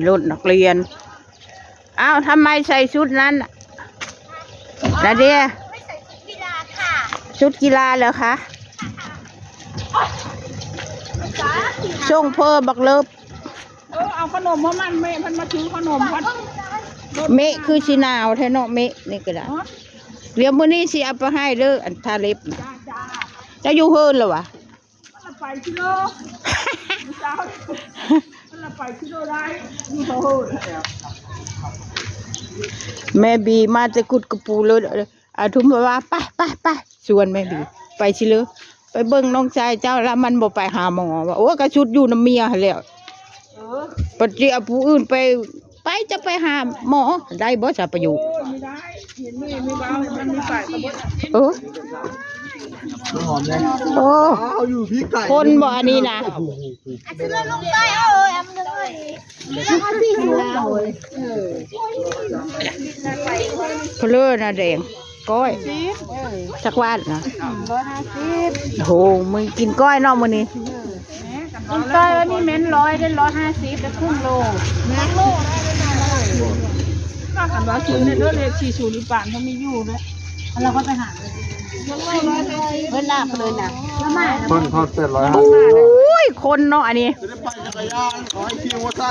รถนักเรียนอ้าวทำไมใส่ชุดนั้นนาเดียไม่ใส่ชุดกีฬาค่ะชุดกีฬาเหรอคะส่งเพิ่มบักเลิบเอาขนมเพราะมันไม่มันมาถือขนมพัดเมะคือชินาวแท้เนาะเมะนี่ก็ได้เดี๋ยวมื้อนี้สิเอาไปให้เด้ออันทาเล็บนะจะอยู่เฮินเหรอวะมันไปกิโลเจ้ามันไปกิโลได้อยู่เฮินแม่บีมาจะกุดกระปูเลยอาทุ่มว่าไปชวนแม่บีไปชิเลยไปเบิ่งน้องชายเจ้าแล้วมันบ่ไปหาหมอว่าโอ้กระชุดอยู่น้ำเมียแล้วปฏิเอาผู้อื่นไปจะไปหาหมอได้บ่จะประโยชน์ไม่ได้เห็นไม่บ้ามันมีฝ่ายกระบดหอมเลยโอ้คนบ่อันนี้นะซื้อลงไปเอ้ยมันเลยแล้วก็ที่หัวเพลือนะแดงก้อยสักวันนะ150โหมึงกินก้อยเนาะมื้อนี้กินก้อยวันนี้เม้น100ได้150ได้ครึ่งโลนะโลได้ก็ขันว่าซื้อในรถเลย40อีปานเขามีอยู่นะเราก็ไปหาเพิ่นลากเลยนะแล้วมาคนเขา750โอ้ยคนเนาะอันนี้จะได้ปั่นจักรยานขอให้คิวว่าใส่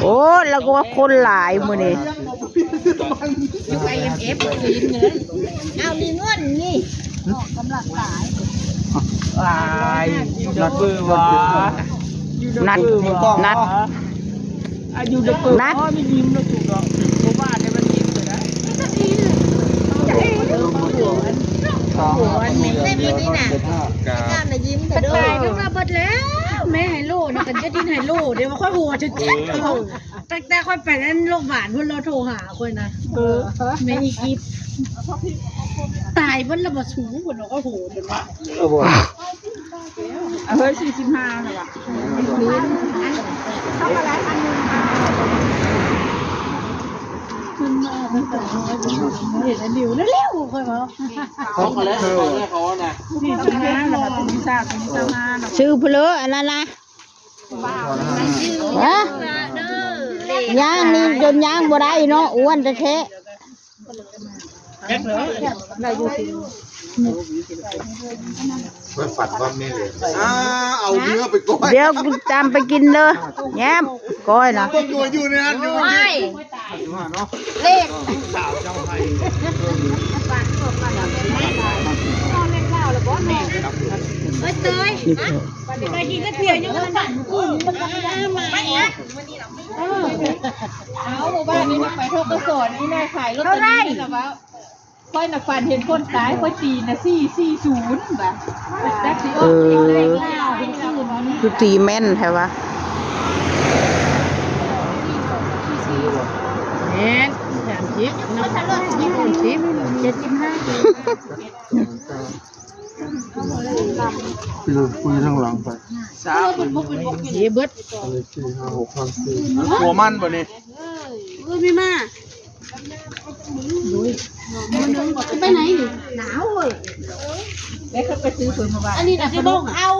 โอ้แล้วก็ว่าคนหลายมื้อนี้อยู่ IMF เลยเอามีเงินนี่กำลังหลายนัดเบอร์วะนัดอายุเด็กเปิดอ๋อไม่ยิ้มแล้วถูกหรอกเพราะว่าในมันยิ้มเลยนะในมือนี่น่ะก้าวน่ะยิ้มแต่เด้อตายนึกว่าเบิดแล้วแม่ไฮโลนะกันจะดินไฮโลเดี๋ยวมาค่อยหัวจะเจ็บแต่ค่อยไปนั่นโรงพยาบาลเพิ่นเราโทรหาคนนะแม่อีกิฟตายเพิ่นระบาดสูงเพิ่นก็โหดเพิ่นว่าเฮ้ย45น่ะว่ะเข้ามาแล้วอันนึงขึ้นมาเพิ่นก็เห็นอันเดียวเร็วๆค่อยว่าเขาก็แล้วเขาน่ะ45แล้วก็มีซ่า45ชื่อเพลออันนั้นนะฮะย่างนี่จนย่างบ่ได้เนาะอ้วนแท้มันฝันว่าไม่เลยเอาเนื้อไปก้อยเดี๋ยวจำไปกินเลยแย้มก้อยนะอยู่ในนั้นอยู่เลขเตยไปกินก็เพียอยู่กันนะไปอ่ะเอาหมู่บ้านนี้ไปทกศนี่นายขายลอตเตอรี่นะวะค่อยน่ะฝันเห็นคนตายค่อยตีน่ะ440แบบแท็กซี่ออกเลขแล้วคือตีแม่นใช่ปะเห็น30น้ำ70 คุยทางหลังไปเยเบิดหัวมันบ่นี่ไม่มาไปไหนหนาวเลยแล้วเขาไปซื้อผลมาบ้านอันนี้นะคือบ้องเอา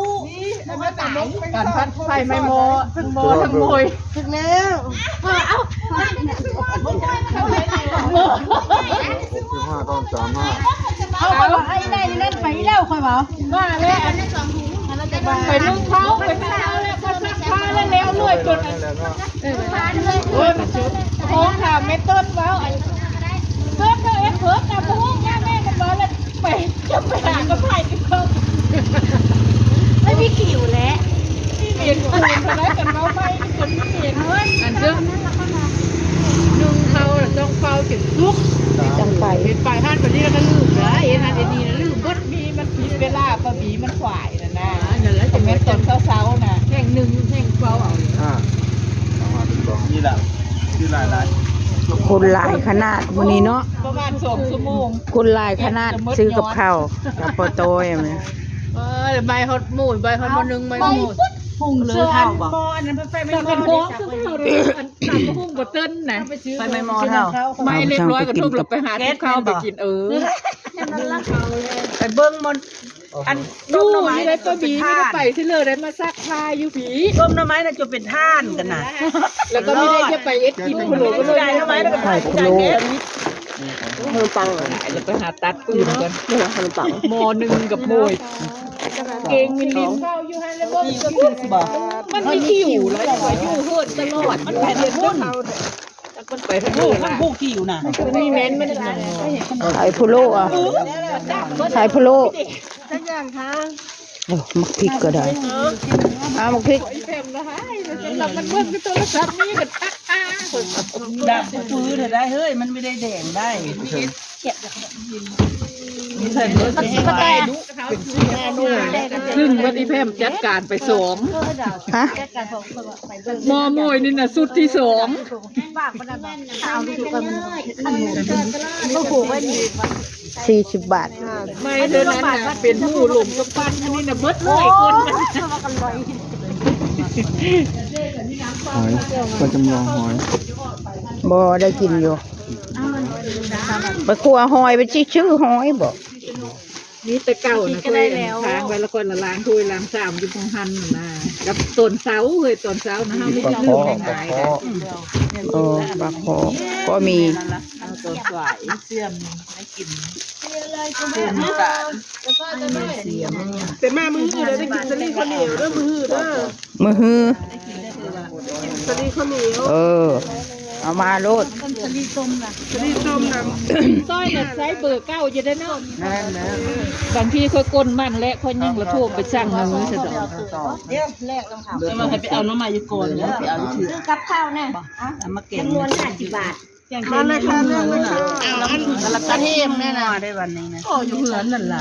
การพัดไฟไม่โมทั้งโมทั้งโมยถึงแล้วเอา15ตอน35เอาไอ้ได้นี่นั่นไปแล้วค่อยบอกว่าแล้วไปนึ่งเขาไปข้าวแล้วก็ซักผ้าแล้วแล้วรวยจนโอ้ยโอ้ข่าวไม่ต้นว้าวเพิ่มเท่าเพิ่มกับพวกแม่กันร้อยแล้วไปจะไปหากระไผ่กันเขาไม่มีขิวแล้วที่เปลี่ยนคนคนนั้นกันเราไม่คนที่เปลี่ยนเฮ้ยอันซึ่งนึ่งเขาต้องเฝ้าถึงทุกจังไปเห็นปลายท่านแบบนี้แล้วก็ลืมนะเอ็นอันนี้นะลืมบดมีมันผิดเวลาปะบีมันขวายนะนั่นแหละจะเม็ดตอนเช้าๆนะแห่งหนึ่งแห่งเฝ้าเอานี่แหละที่หลายคนหลายขนาดวันนี้เนาะประมาณ2 ชั่วโมงคนหลายขนาดซื้อกับข้าวกับปอโต้ไหมใบฮอตหมูใบฮอตมะนึงใบหมูพุ่งเลยเท่าบ่อันนั้นไปไม่มอคือเขาเลยอันตำพุ่งบ่เต้นนะไปไม่มอเท่าไม่เรียบร้อยก็ทุบหลบไปหาทุกข้าวไปกินไปเบิ้งมัน อันยู่นี่ได้ป้าบีไม่ได้ไปที่เลยได้มาซักผ้าอยู่ผี ต้มหน่อไม้น่ะจะเป็นท่านกันนะ แล้วก็ไม่ได้จะไปเอ็ดกินพะโล้ก็เลย ได้หน่อไม้แล้วก็ ไข่พะ ได้ โล้ แม่ ขนมปังแล้วไปหาตัดปืนกันขนมปังหม้อหนึ่งกับโมยเก่งมินลินเข้าอยู่ให้แล้วก็มันไม่ที่อยู่แล้วว่าอยู่เฮิร์ตตลอดมันไปเดือดร้อนมันไปทั้งโลก มันผู้ที่อยู่น่ะ มันมีแม้นมัน ไข่พะโล้อะไข่พะโล้ สักอย่างค่ะ โอ้มักพริกก็ได้เอามักพริก แพมละหายแล้วมันเบิ่งโทรศัพท์นี่กัน ดับฟื้นได้เฮ้ยมันไม่ได้แดงได้มีใส่เบอร์สีไป ซึ่งวันนี้แพมจัดการไปสอง ฮะ หม้อโมยนี่น่ะสุดที่สอง 40 บาท ไม่เท่านั้นน่ะเป็นผู้หลงกับปั้นอันนี้น่ะเบิดเลยคน หอยก็จำลองหอย บ่ได้กินอยู่ไปคั่วหอยไปชื่อหอยบ่ นี่แต่เก่านะเคยทางไว้แล้วคนละล้างถ้วยล้างชามอยู่ตรงหันน่ะกับต้นเสาเฮ้ยต้นเสานะฮะไม่ ปลา ได้ ค ลื อ ม ปลา ง่าย ค ๆ อ เออปลาคอก็มี ต้นสวาย เสื่อมไม่กินเสื่อมตาเสียม แต่มามืออื่นได้กินสลีข้าวเหนียวเด้อมืออื่นเด้อ มือฮือ สลีข้าวเหนียว เออ เอามาโลด สลีส้มน่ะต้อยน่ะใช้เบอร์เก้าจะได้เนาะบางทีค่อยก้นมันและค่อยยังละโทมไปสั่งมือซะดอก เดี๋ยวแรกต้องทำแล้วมันให้ไปเอาน้ำมาอยู่ก่อนแล้วไปเอาถือ กับข้าวเนี่ย มาเก็บ จำนวน50 บาท มาเลยค่ะเรื่องเลยค่ะแล้วกระเทียมแน่นะได้วันนี้นะโอ้อยู่เหือนนั่นล่ะ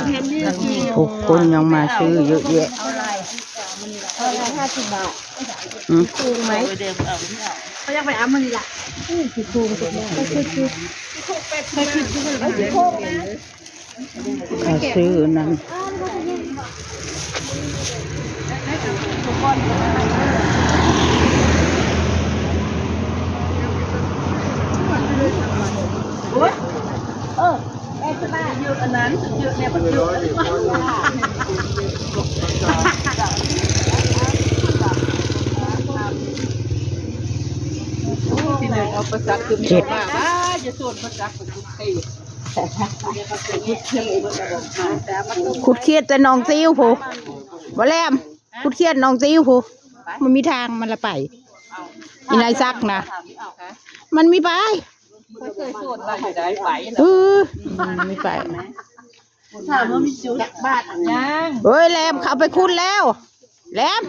ทุกคนยังมาซื้อเยอะแยะ 50 บาท อืม ถูกไหมเดี๋ยวเอาที่เอา เขาอยากไปเอามันนี่ล่ะ เขาซื้อนั้นเจ็ดขุดเครียดแต่น้องติ้วผู้บ่แลมขุดเครียดน้องติ้วผู้มันมีทางมันละไปอีนายซักนะมันมีไปมันไม่ไป ถามว่ามีจุดบาทยัง เฮ้ยแหลมเขาไปขุดแล้วแหลม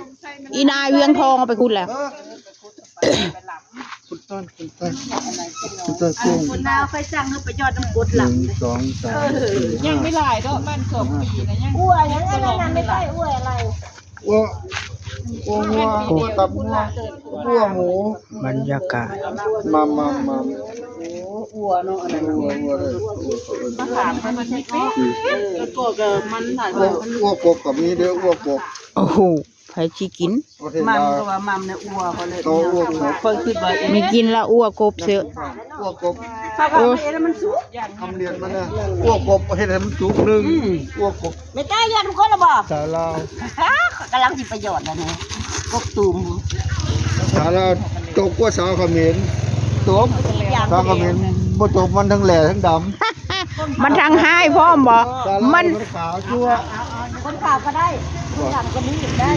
อีนายเวียงทองเอาไปขุดแล้ว คุณต้นกุ้ง คนดาวไฟสั่งให้ไปยอดน้ำกด ห หลั นึ่ ง งสองสาม ยังไม่หลายดอกมัน2 ปีนะยัง อ้วยนั่นไม่ใช่อ้วยอะไร วัวตับวัวหมู บรรยากาศ มา อัวเนาะอะไร วัวเลย มาถามให้มันที่แล้วก็มันถ่าย วัวกบกับมีเด้อวัวกบ โอ้โหไผสิกิน ประเทศ มัน ลาว ก็ว่ามัมเนี่ยอัวเขาเลย เขาวัวกบ คนคิดว่า มีกินละอ้วกบเสือ วัวกบ ถ้าว่าไม่แล้วมันสุก คำเรียนมันนะวัวกบประเทศมันสูงหนึ่งวัวกบ ไม่ได้ยอดน้ำกดหรอบ่ สาลาว กำลังสิประโยชน์แล้วเนี่ยกบตูม สาลาวตกกว่าสาวเขมรตกสาวเขมรบ่ตกมันทั้งแหล่ทั้งดำ มันทางให้พร้อมบ่ สาลาว มัน ขาวชั่ว คนข่าวก็ได้คนดำก็มีได้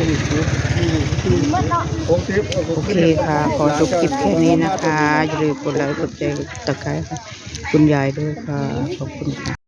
มันเนาะ โอเคค่ะ ขอจบคลิปแค่นี้นะคะ อย่าลืมกดไลค์กดแชร์กดติดตามให้คุณยายด้วยค่ะ ขอบคุณค่ะ